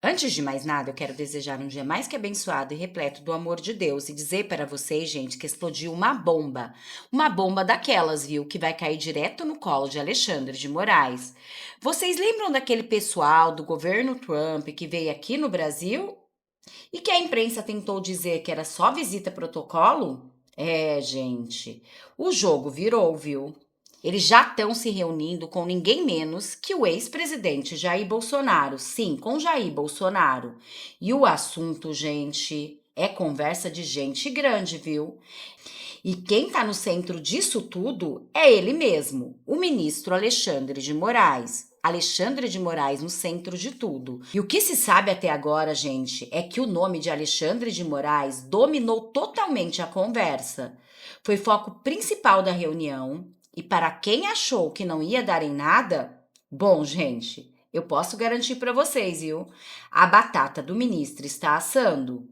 Antes de mais nada, eu quero desejar um dia mais que abençoado e repleto do amor de Deus e dizer para vocês, gente, que explodiu uma bomba. Uma bomba daquelas, viu, que vai cair direto no colo de Alexandre de Moraes. Vocês lembram daquele pessoal do governo Trump que veio aqui no Brasil? E que a imprensa tentou dizer que era só visita protocolo? É, gente, o jogo virou, viu? Eles já estão se reunindo com ninguém menos que o ex-presidente Jair Bolsonaro. Sim, com Jair Bolsonaro. E o assunto, gente, é conversa de gente grande, viu? E quem está no centro disso tudo é ele mesmo, o ministro Alexandre de Moraes. Alexandre de Moraes no centro de tudo. E o que se sabe até agora, gente, é que o nome de Alexandre de Moraes dominou totalmente a conversa. Foi foco principal da reunião. E para quem achou que não ia dar em nada, bom, gente, eu posso garantir para vocês, viu? A batata do ministro está assando.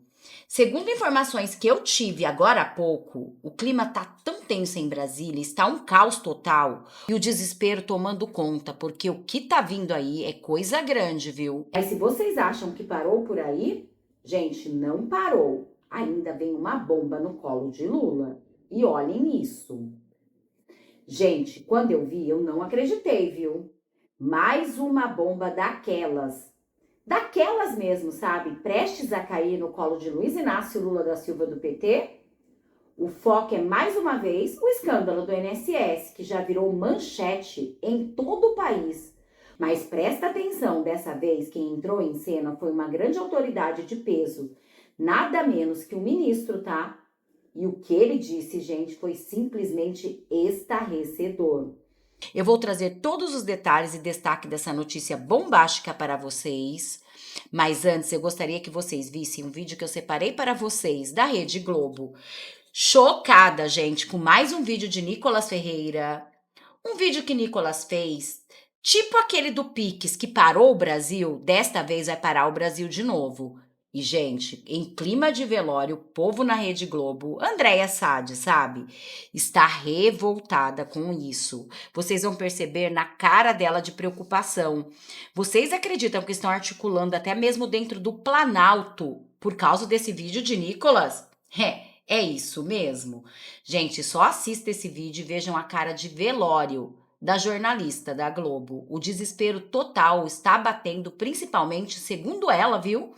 Segundo informações que eu tive agora há pouco, o clima tá tão tenso em Brasília, está um caos total e o desespero tomando conta, porque o que tá vindo aí é coisa grande, viu? Mas se vocês acham que parou por aí, gente, não parou. Ainda vem uma bomba no colo de Lula. E olhem isso. Gente, quando eu vi, eu não acreditei, viu? Mais uma bomba daquelas. Daquelas mesmo, sabe? Prestes a cair no colo de Luiz Inácio Lula da Silva do PT. O foco é, mais uma vez, o escândalo do INSS, que já virou manchete em todo o país. Mas presta atenção, dessa vez quem entrou em cena foi uma grande autoridade de peso. Nada menos que o ministro, tá? E o que ele disse, gente, foi simplesmente estarrecedor. Eu vou trazer todos os detalhes e destaque dessa notícia bombástica para vocês. Mas antes, eu gostaria que vocês vissem um vídeo que eu separei para vocês da Rede Globo. Chocada, gente, com mais um vídeo de Nicolas Ferreira. Um vídeo que Nicolas fez, tipo aquele do Pix que parou o Brasil, desta vez vai parar o Brasil de novo. E, gente, em clima de velório, o povo na Rede Globo, Andréia Sade, sabe? Está revoltada com isso. Vocês vão perceber na cara dela de preocupação. Vocês acreditam que estão articulando até mesmo dentro do Planalto por causa desse vídeo de Nicolas? É isso mesmo. Gente, só assista esse vídeo e vejam a cara de velório da jornalista da Globo. O desespero total está batendo, principalmente, segundo ela, viu?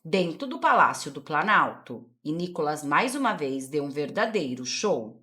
Dentro do Palácio do Planalto. E Nicolas, mais uma vez, deu um verdadeiro show.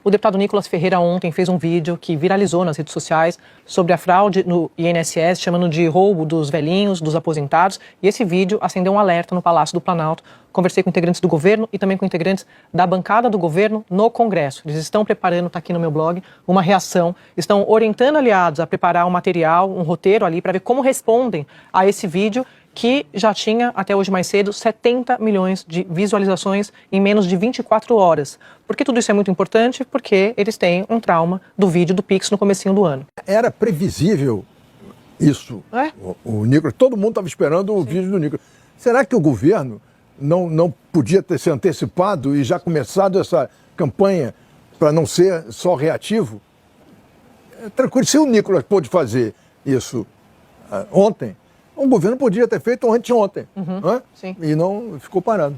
O deputado Nicolas Ferreira ontem fez um vídeo que viralizou nas redes sociais sobre a fraude no INSS, chamando de roubo dos velhinhos, dos aposentados. E esse vídeo acendeu um alerta no Palácio do Planalto. Conversei com integrantes do governo e também com integrantes da bancada do governo no Congresso. Eles estão preparando, está aqui no meu blog, uma reação. Estão orientando aliados a preparar um material, um roteiro ali, para ver como respondem a esse vídeo, que já tinha, até hoje mais cedo, 70 milhões de visualizações em menos de 24 horas. Por que tudo isso é muito importante? Porque eles têm um trauma do vídeo do Pix no comecinho do ano. Era previsível isso. É? O Nicolas, todo mundo estava esperando o vídeo do Nicolas. Será que o governo não podia ter se antecipado e já começado essa campanha para não ser só reativo? Tranquilo, se o Nicolas pôde fazer isso ontem, o governo podia ter feito anteontem, sim. E não ficou parado.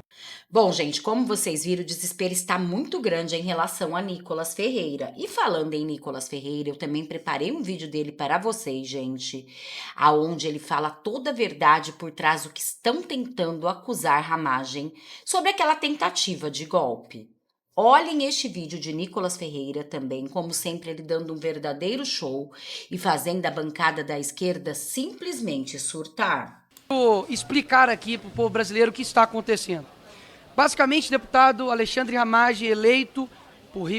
Bom, gente, como vocês viram, o desespero está muito grande em relação a Nicolas Ferreira. E falando em Nicolas Ferreira, eu também preparei um vídeo dele para vocês, gente, aonde ele fala toda a verdade por trás do que estão tentando acusar Ramagem sobre aquela tentativa de golpe. Olhem este vídeo de Nicolas Ferreira também, como sempre ele dando um verdadeiro show e fazendo a bancada da esquerda simplesmente surtar. Vou explicar aqui para o povo brasileiro o que está acontecendo. Basicamente, o deputado Alexandre Ramagem, eleito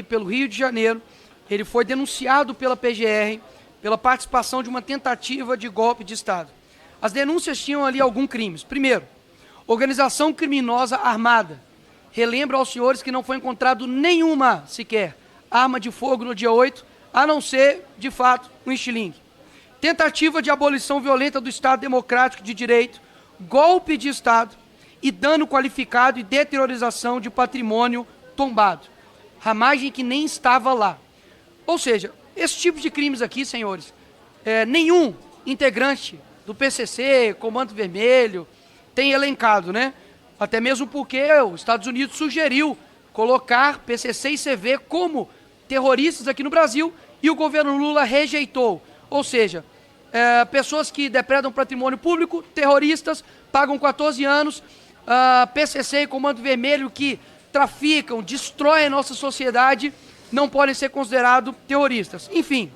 pelo Rio de Janeiro, ele foi denunciado pela PGR pela participação de uma tentativa de golpe de Estado. As denúncias tinham ali alguns crimes. Primeiro, organização criminosa armada. Relembro aos senhores que não foi encontrado nenhuma, sequer, arma de fogo no dia 8, a não ser, de fato, um estilingue. Tentativa de abolição violenta do Estado Democrático de Direito, golpe de Estado e dano qualificado e deteriorização de patrimônio tombado. Ramagem que nem estava lá. Ou seja, esse tipo de crimes aqui, senhores, nenhum integrante do PCC, Comando Vermelho, tem elencado, né? Até mesmo porque os Estados Unidos sugeriu colocar PCC e CV como terroristas aqui no Brasil e o governo Lula rejeitou. Ou seja, pessoas que depredam patrimônio público, terroristas, pagam 14 anos, PCC e Comando Vermelho que traficam, destroem a nossa sociedade, não podem ser considerados terroristas. Enfim,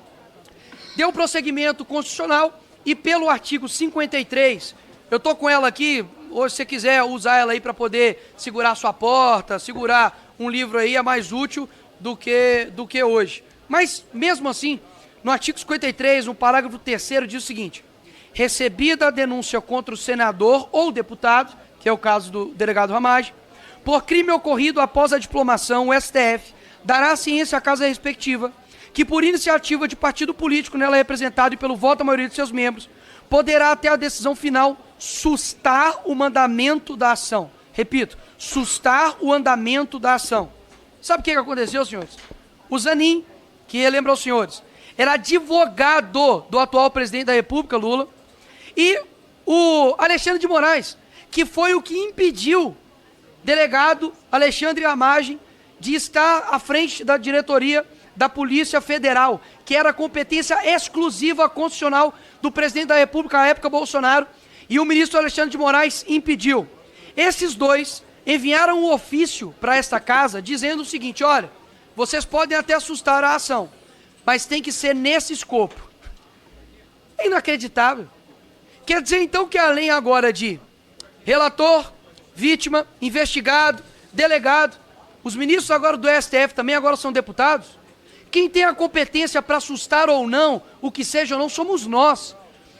deu prosseguimento constitucional e pelo artigo 53, eu estou com ela aqui, ou se você quiser usar ela aí para poder segurar sua porta, segurar um livro aí, é mais útil do que hoje. Mas, mesmo assim, no artigo 53, no parágrafo 3º, diz o seguinte: recebida a denúncia contra o senador ou deputado, que é o caso do delegado Ramagem, por crime ocorrido após a diplomação, o STF dará ciência à casa respectiva, que por iniciativa de partido político nela representado e pelo voto da maioria de seus membros, poderá até a decisão final sustar o mandamento da ação. Repito, sustar o andamento da ação. Sabe o que aconteceu, senhores? O Zanin, que lembra aos senhores, era advogado do atual presidente da República, Lula, e o Alexandre de Moraes, que foi o que impediu delegado Alexandre Ramagem de estar à frente da diretoria da Polícia Federal, que era competência exclusiva constitucional do presidente da República à época, Bolsonaro, e o ministro Alexandre de Moraes impediu. Esses dois enviaram um ofício para esta casa dizendo o seguinte: olha, vocês podem até assustar a ação, mas tem que ser nesse escopo. É inacreditável. Quer dizer então que além agora de relator, vítima, investigado, delegado, os ministros agora do STF também agora são deputados? Quem tem a competência para assustar ou não, o que seja ou não, somos nós.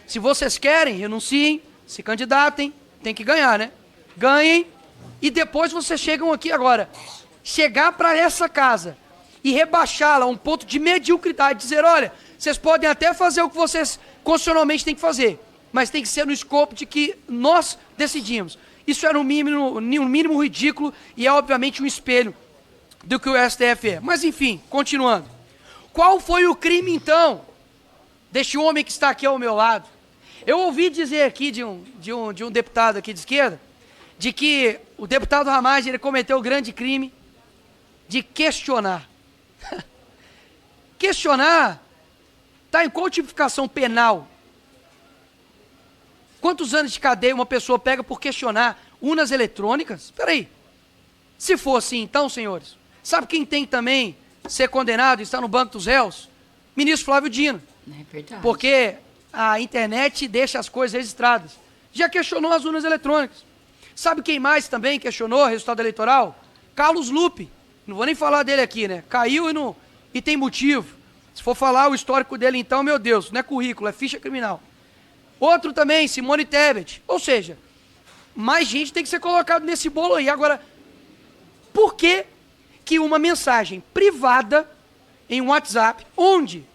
Se vocês querem, renunciem, se candidatem, tem que ganhar, né? Ganhem e depois vocês chegam aqui agora. Chegar para essa casa e rebaixá-la a um ponto de mediocridade, dizer, olha, vocês podem até fazer o que vocês constitucionalmente têm que fazer, mas tem que ser no escopo de que nós decidimos. Isso é no mínimo ridículo e é obviamente um espelho do que o STF é. Mas enfim, continuando. Qual foi o crime então deste homem que está aqui ao meu lado? Eu ouvi dizer aqui de um deputado aqui de esquerda, de que o deputado Ramagem, ele cometeu o grande crime de questionar. Questionar está em qual tipificação penal? Quantos anos de cadeia uma pessoa pega por questionar urnas eletrônicas? Espera aí. Se for assim, então, senhores, sabe quem tem também ser condenado e está no banco dos réus? Ministro Flávio Dino. É verdade. Porque a internet deixa as coisas registradas. Já questionou as urnas eletrônicas. Sabe quem mais também questionou o resultado eleitoral? Carlos Lupe. Não vou nem falar dele aqui, né? Caiu e tem motivo. Se for falar o histórico dele, então, meu Deus, não é currículo, é ficha criminal. Outro também, Simone Tebet. Ou seja, mais gente tem que ser colocado nesse bolo aí. Agora, por que que uma mensagem privada em um WhatsApp, onde,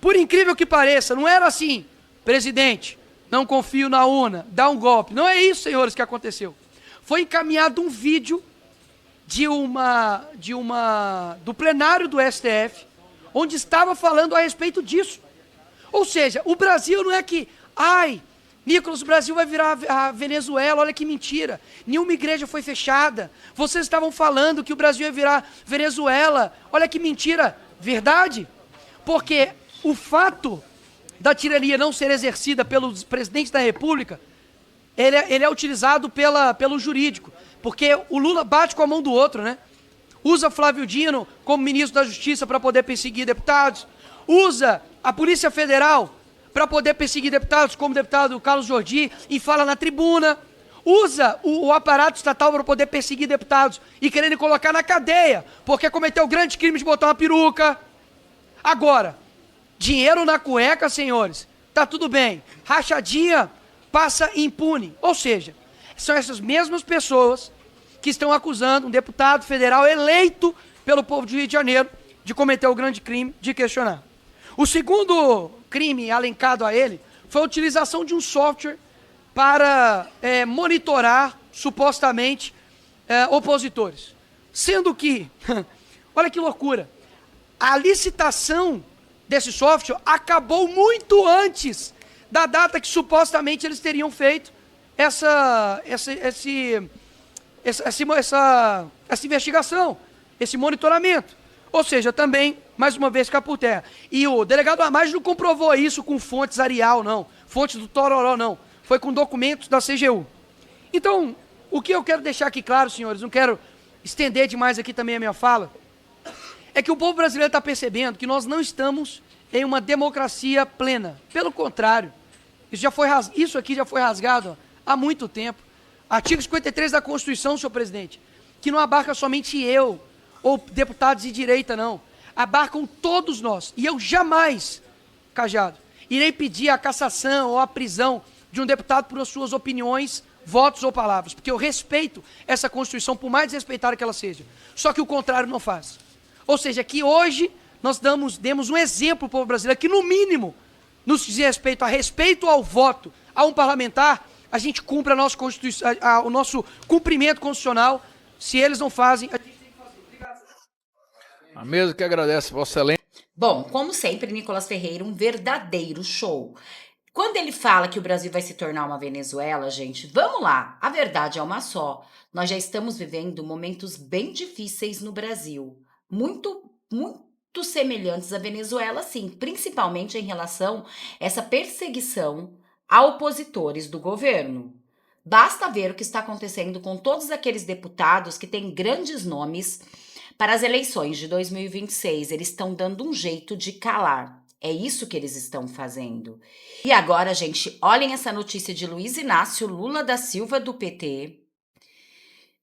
por incrível que pareça, não era assim, presidente, não confio na urna, dá um golpe. Não é isso, senhores, que aconteceu. Foi encaminhado um vídeo do plenário do STF, onde estava falando a respeito disso. Ou seja, o Brasil não é que, Nicolas, o Brasil vai virar a Venezuela, olha que mentira. Nenhuma igreja foi fechada. Vocês estavam falando que o Brasil ia virar Venezuela, olha que mentira. Verdade? Porque o fato da tirania não ser exercida pelo presidente da República, ele é utilizado pelo jurídico. Porque o Lula bate com a mão do outro, né? Usa Flávio Dino como ministro da Justiça para poder perseguir deputados. Usa a Polícia Federal para poder perseguir deputados, como o deputado Carlos Jordi, e fala na tribuna. Usa o aparato estatal para poder perseguir deputados e querendo colocar na cadeia, porque cometeu o grande crime de botar uma peruca. Agora, dinheiro na cueca, senhores, tá tudo bem. Rachadinha passa impune. Ou seja, são essas mesmas pessoas que estão acusando um deputado federal eleito pelo povo de Rio de Janeiro de cometer o grande crime de questionar. O segundo crime alencado a ele foi a utilização de um software para monitorar, supostamente, opositores. Sendo que, olha que loucura, a licitação desse software acabou muito antes da data que supostamente eles teriam feito essa investigação, esse monitoramento. Ou seja, também, mais uma vez, cai por terra. E o delegado Ramagem não comprovou isso com fontes Arial, não. Fontes do Tororó, não. Foi com documentos da CGU. Então, o que eu quero deixar aqui claro, senhores, não quero estender demais aqui também a minha fala, é que o povo brasileiro está percebendo que nós não estamos em uma democracia plena. Pelo contrário, isso aqui já foi rasgado há muito tempo. Artigo 53 da Constituição, senhor presidente, que não abarca somente eu ou deputados de direita, não. Abarcam todos nós. E eu jamais, Cajado, irei pedir a cassação ou a prisão de um deputado por suas opiniões, votos ou palavras, porque eu respeito essa Constituição, por mais desrespeitada que ela seja. Só que o contrário não faz. Ou seja, que hoje nós demos um exemplo para o povo brasileiro, que no mínimo, nos diz respeito ao voto, a um parlamentar, a gente cumpre a nossa Constituição, o nosso cumprimento constitucional. Se eles não fazem, a gente tem que fazer. Obrigado. A mesa que agradece, Vossa Excelência. Bom, como sempre, Nicolas Ferreira, um verdadeiro show. Quando ele fala que o Brasil vai se tornar uma Venezuela, gente, vamos lá, a verdade é uma só. Nós já estamos vivendo momentos bem difíceis no Brasil. Muito semelhantes à Venezuela, sim, principalmente em relação a essa perseguição a opositores do governo. Basta ver o que está acontecendo com todos aqueles deputados que têm grandes nomes para as eleições de 2026. Eles estão dando um jeito de calar. É isso que eles estão fazendo. E agora, gente, olhem essa notícia de Luiz Inácio Lula da Silva, do PT.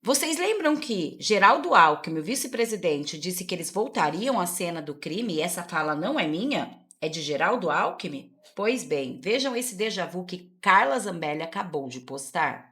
Vocês lembram que Geraldo Alckmin, o vice-presidente, disse que eles voltariam à cena do crime e essa fala não é minha? É de Geraldo Alckmin? Pois bem, vejam esse déjà vu que Carla Zambelli acabou de postar.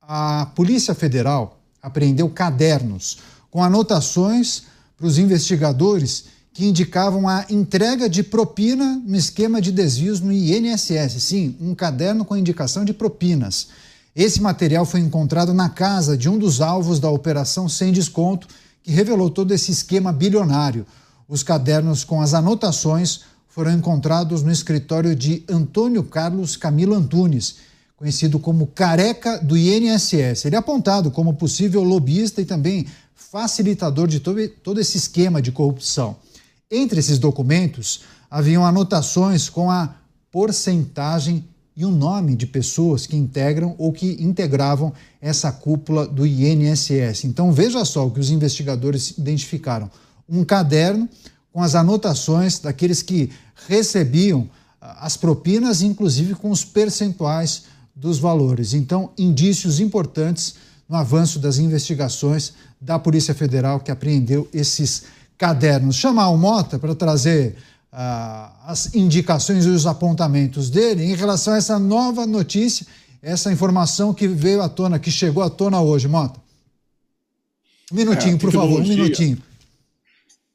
A Polícia Federal apreendeu cadernos com anotações para os investigadores que indicavam a entrega de propina no esquema de desvios no INSS. Sim, um caderno com indicação de propinas. Esse material foi encontrado na casa de um dos alvos da Operação Sem Desconto, que revelou todo esse esquema bilionário. Os cadernos com as anotações foram encontrados no escritório de Antônio Carlos Camilo Antunes, conhecido como Careca do INSS. Ele é apontado como possível lobista e também facilitador de todo esse esquema de corrupção. Entre esses documentos, haviam anotações com a porcentagem e o nome de pessoas que integram ou que integravam essa cúpula do INSS. Então, veja só o que os investigadores identificaram. Um caderno com as anotações daqueles que recebiam as propinas, inclusive com os percentuais dos valores. Então, indícios importantes no avanço das investigações da Polícia Federal, que apreendeu esses cadernos. Chamar o Mota para trazer as indicações e os apontamentos dele em relação a essa nova notícia, essa informação que veio à tona, que chegou à tona hoje. Mota. Um minutinho, por favor, um minutinho.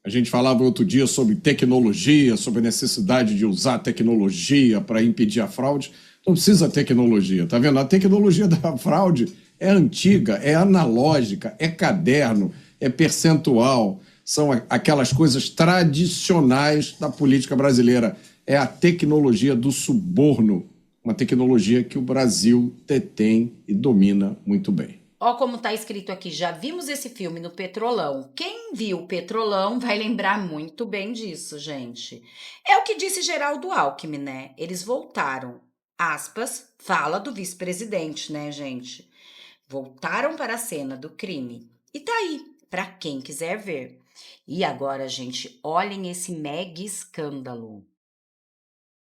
A gente falava outro dia sobre tecnologia, sobre a necessidade de usar tecnologia para impedir a fraude. Não precisa tecnologia, tá vendo? A tecnologia da fraude é antiga, é analógica, é caderno, é percentual. São aquelas coisas tradicionais da política brasileira. É a tecnologia do suborno, uma tecnologia que o Brasil detém e domina muito bem. Ó como tá escrito aqui, já vimos esse filme no Petrolão. Quem viu o Petrolão vai lembrar muito bem disso, gente. É o que disse Geraldo Alckmin, né? Eles voltaram, aspas, fala do vice-presidente, né, gente? Voltaram para a cena do crime. E tá aí, para quem quiser ver. E agora, gente, olhem esse mega escândalo.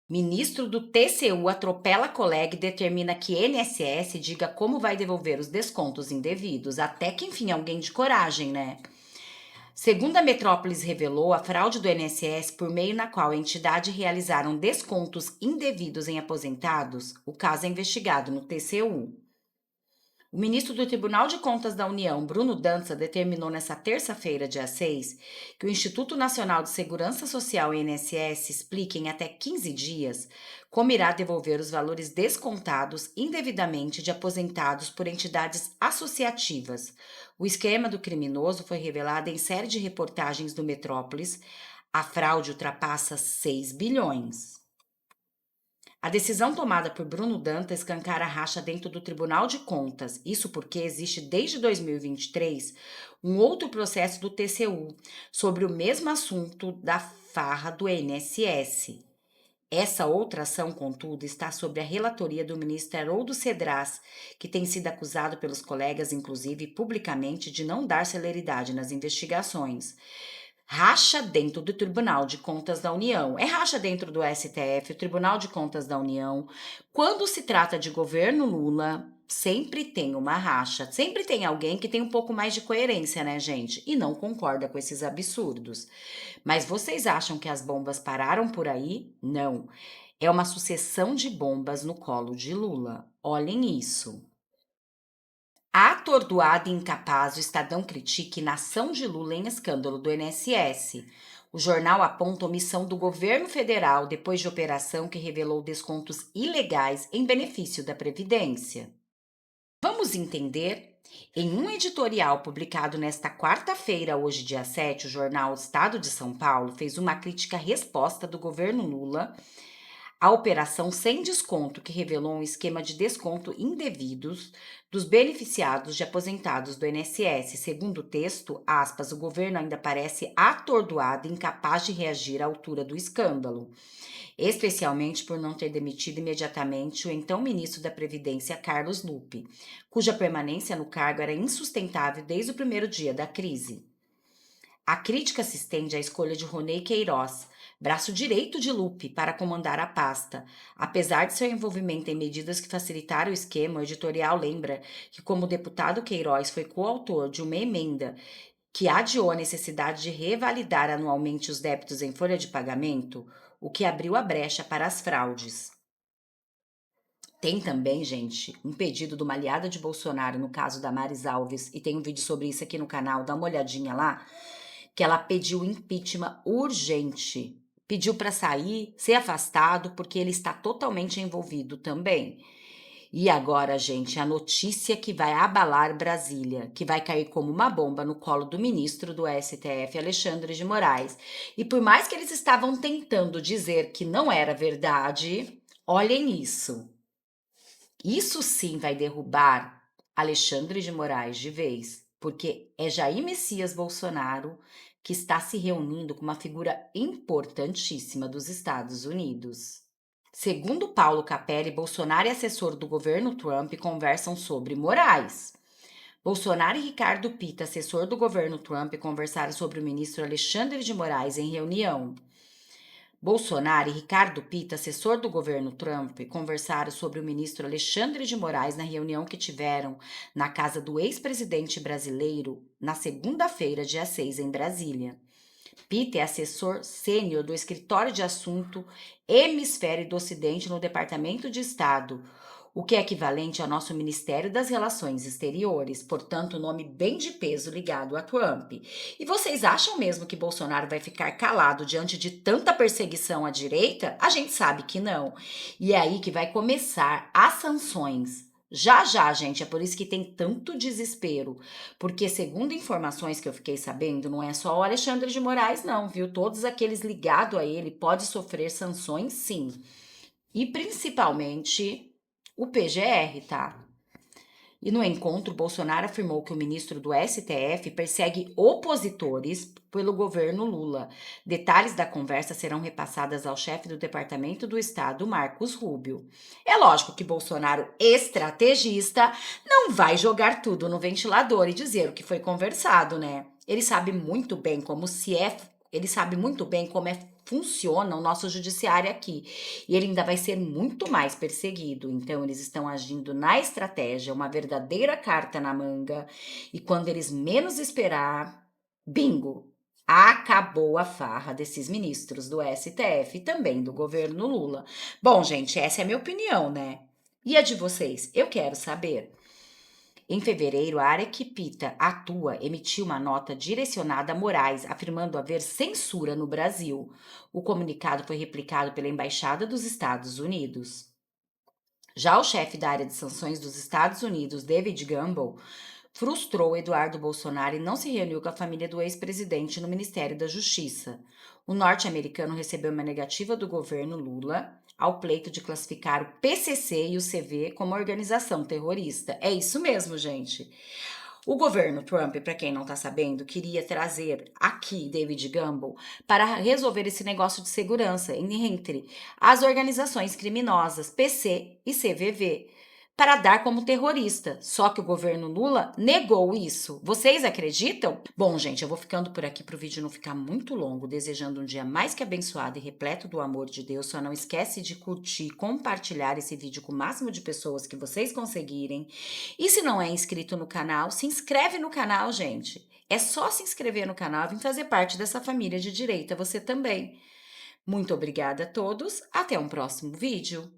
Ministro do TCU atropela colega e determina que INSS diga como vai devolver os descontos indevidos. Até que, enfim, alguém de coragem, né? Segundo a Metrópolis revelou, a fraude do INSS, por meio na qual a entidade realizaram descontos indevidos em aposentados, o caso é investigado no TCU. O ministro do Tribunal de Contas da União, Bruno Dança, determinou nesta terça-feira, dia 6, que o Instituto Nacional de Segurança Social, INSS, explique em até 15 dias como irá devolver os valores descontados indevidamente de aposentados por entidades associativas. O esquema do criminoso foi revelado em série de reportagens do Metrópolis. A fraude ultrapassa 6 bilhões. A decisão tomada por Bruno Dantas escancara a racha dentro do Tribunal de Contas. Isso porque existe desde 2023 um outro processo do TCU sobre o mesmo assunto da farra do INSS. Essa outra ação, contudo, está sob a relatoria do ministro Haroldo Cedras, que tem sido acusado pelos colegas, inclusive publicamente, de não dar celeridade nas investigações. Racha dentro do Tribunal de Contas da União. É racha dentro do STF, o Tribunal de Contas da União. Quando se trata de governo Lula, sempre tem uma racha. Sempre tem alguém que tem um pouco mais de coerência, né, gente? E não concorda com esses absurdos. Mas vocês acham que as bombas pararam por aí? Não. É uma sucessão de bombas no colo de Lula. Olhem isso. Atordoado e incapaz, o Estadão critica inação de Lula em escândalo do INSS. O jornal aponta omissão do governo federal depois de operação que revelou descontos ilegais em benefício da Previdência. Vamos entender? Em um editorial publicado nesta quarta-feira, hoje dia 7, o jornal Estado de São Paulo fez uma crítica à resposta do governo Lula à operação sem desconto, que revelou um esquema de desconto indevidos dos beneficiados de aposentados do INSS. Segundo o texto, aspas, o governo ainda parece atordoado e incapaz de reagir à altura do escândalo, especialmente por não ter demitido imediatamente o então ministro da Previdência, Carlos Lupe, cuja permanência no cargo era insustentável desde o primeiro dia da crise. A crítica se estende à escolha de Ronei Queiroz, braço direito de Lupe, para comandar a pasta. Apesar de seu envolvimento em medidas que facilitaram o esquema, o editorial lembra que, como o deputado Queiroz foi coautor de uma emenda que adiou a necessidade de revalidar anualmente os débitos em folha de pagamento, o que abriu a brecha para as fraudes. Tem também, gente, um pedido de uma aliada de Bolsonaro no caso da Maris Alves, e tem um vídeo sobre isso aqui no canal, dá uma olhadinha lá, que ela pediu impeachment urgente. Pediu para sair, ser afastado, porque ele está totalmente envolvido também. E agora, gente, a notícia que vai abalar Brasília, que vai cair como uma bomba no colo do ministro do STF, Alexandre de Moraes. E por mais que eles estavam tentando dizer que não era verdade, olhem isso. Isso sim vai derrubar Alexandre de Moraes de vez, porque é Jair Messias Bolsonaro que está se reunindo com uma figura importantíssima dos Estados Unidos. Segundo Paulo Capelli, Bolsonaro e assessor do governo Trump conversam sobre Moraes. Bolsonaro e Ricardo Pitta, assessor do governo Trump, conversaram sobre o ministro Alexandre de Moraes em reunião. Bolsonaro e Ricardo Pitta, assessor do governo Trump, conversaram sobre o ministro Alexandre de Moraes na reunião que tiveram na casa do ex-presidente brasileiro na segunda-feira, dia 6, em Brasília. Pitta é assessor sênior do Escritório de Assunto Hemisfério do Ocidente no Departamento de Estado, o que é equivalente ao nosso Ministério das Relações Exteriores, portanto, nome bem de peso ligado a Trump. E vocês acham mesmo que Bolsonaro vai ficar calado diante de tanta perseguição à direita? A gente sabe que não. E é aí que vai começar as sanções. Já, gente, é por isso que tem tanto desespero, porque segundo informações que eu fiquei sabendo, não é só o Alexandre de Moraes não, viu? Todos aqueles ligados a ele podem sofrer sanções, sim. E principalmente o PGR, tá? E no encontro, Bolsonaro afirmou que o ministro do STF persegue opositores pelo governo Lula. Detalhes da conversa serão repassadas ao chefe do Departamento do Estado, Marcos Rubio. É lógico que Bolsonaro, estrategista, não vai jogar tudo no ventilador e dizer o que foi conversado, né? Ele sabe muito bem como funciona o nosso judiciário aqui. E ele ainda vai ser muito mais perseguido. Então, eles estão agindo na estratégia, uma verdadeira carta na manga. E quando eles menos esperar, bingo! Acabou a farra desses ministros do STF e também do governo Lula. Bom, gente, essa é a minha opinião, né? E a de vocês? Eu quero saber. Em fevereiro, a área que Pitta atua emitiu uma nota direcionada a Moraes, afirmando haver censura no Brasil. O comunicado foi replicado pela Embaixada dos Estados Unidos. Já o chefe da área de sanções dos Estados Unidos, David Gamble, frustrou Eduardo Bolsonaro e não se reuniu com a família do ex-presidente no Ministério da Justiça. O norte-americano recebeu uma negativa do governo Lula ao pleito de classificar o PCC e o CV como organização terrorista. É isso mesmo, gente. O governo Trump, para quem não está sabendo, queria trazer aqui David Gamble para resolver esse negócio de segurança entre as organizações criminosas PC e CVV, para dar como terrorista. Só que o governo Lula negou isso. Vocês acreditam? Bom, gente, eu vou ficando por aqui para o vídeo não ficar muito longo, desejando um dia mais que abençoado e repleto do amor de Deus. Só não esquece de curtir e compartilhar esse vídeo com o máximo de pessoas que vocês conseguirem. E se não é inscrito no canal, se inscreve no canal, gente. É só se inscrever no canal e vir fazer parte dessa família de direita, você também. Muito obrigada a todos, até um próximo vídeo.